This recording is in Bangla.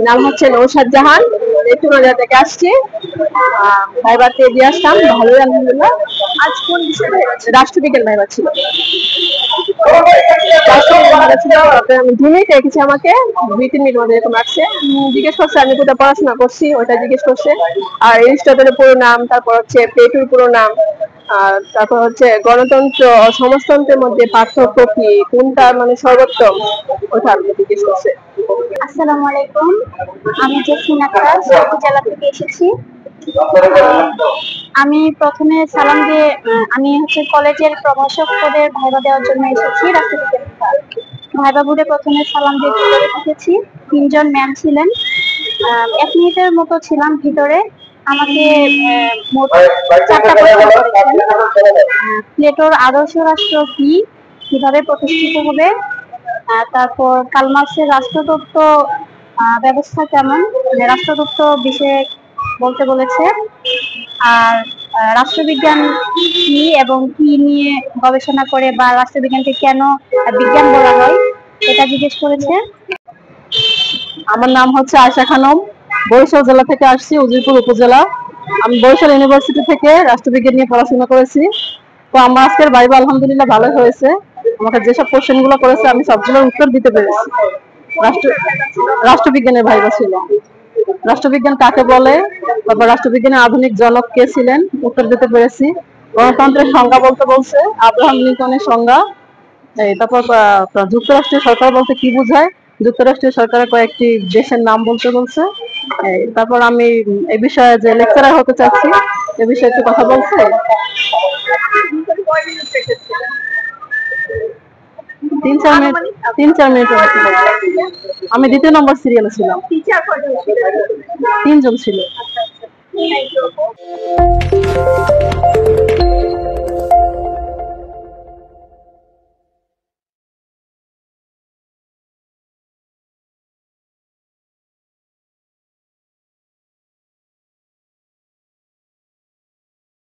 নাম হচ্ছে নৌশাদ জাহান। একটু নদিয়া থেকে আসছি। ভাইবাতে দিয়ে আসলাম, ভালোই আলহামদুলিল্লাহ। আজ কোন বিষয়ে রাষ্ট্রবিজ্ঞান ভাইবা ছিল। আমি 2 মিনিট রেখেছি, আমাকে 2-3 মিনিট মধ্যে এরকম আসছে। জিজ্ঞেস করছে আমি কোথায় পড়াশোনা করছি, ওটা জিজ্ঞেস করছে। আর এরিস্টটলের পুরো নাম, তারপর হচ্ছে প্লেটোর পুরো নাম, আর তারপর হচ্ছে গণতন্ত্র ও সমাজতন্ত্রের মধ্যে পার্থক্য কি, কোনটা মানে সর্বোত্তম, ওটা আপনি জিজ্ঞেস করছে। আসসালামু আলাইকুম, আমি জেসমিন আক্তার জেলা থেকে এসেছি। আমি প্রথমে সালাম দিয়ে আমি হচ্ছে কলেজের প্রভাষক পদের ভাইবা দেওয়ার জন্য এসেছি রাষ্ট্রবিজ্ঞান। ভাইবা বোর্ডে প্রথমে সালাম দিয়ে ভিতরে ঢুকেছি। 3জন ম্যাম ছিলেন। 1 মিনিটের মতো ছিলাম ভিতরে। আমাকে মোট 4টা প্রশ্ন করেছেন। প্লেটোর আদর্শ রাষ্ট্র কি, কিভাবে প্রতিষ্ঠিত হবে, তারপর কার্ল মার্ক্সের রাষ্ট্রতত্ত্ব ব্যবস্থা কেমন, মানে রাষ্ট্রতত্ত্ব বিষয়ে বলতে বলেছে। আর রাষ্ট্রবিজ্ঞান কি এবং কি নিয়ে গবেষণা করে, বা রাষ্ট্রবিজ্ঞানকে কেন বিজ্ঞান বলা হয়, এটা জিজ্ঞেস করেছে। আমার নাম হচ্ছে আয়শা খানম, বরিশাল জেলা থেকে আসছি, উজিরপুর উপজেলা। আমি বরিশাল ইউনিভার্সিটি থেকে রাষ্ট্রবিজ্ঞান নিয়ে পড়াশোনা করেছি। তো আমার আজকের ভাইবা আলহামদুলিল্লাহ ভালো হয়েছে। আমাকে যেসব কোশ্চেন গুলো করেছে আমি সবগুলোর উত্তর দিতে পেরেছি। রাষ্ট্রবিজ্ঞানের ভাইবা ছিল। রাষ্ট্রবিজ্ঞান কাকে বলে, তারপর রাষ্ট্রবিজ্ঞানের আধুনিক জনক কে ছিলেন, উত্তর দিতে পেরেছি। গণতন্ত্রের সংজ্ঞা বলতে বলছে, আব্রাহাম লিঙ্কনের সংজ্ঞা। তারপর যুক্তরাষ্ট্রীয় সরকার বলতে কি বোঝায়, যুক্তরাষ্ট্রীয় সরকারের কয়েকটি দেশের নাম বলতে বলছে। তারপর আমি এই বিষয়ে যে লেকচারার হতে চাচ্ছি, এ বিষয়ে একটু কথা বলছে। 3-4 মিনিট আমি 2য় নম্বর সিরিয়ালে ছিলাম। 3জন ছিল।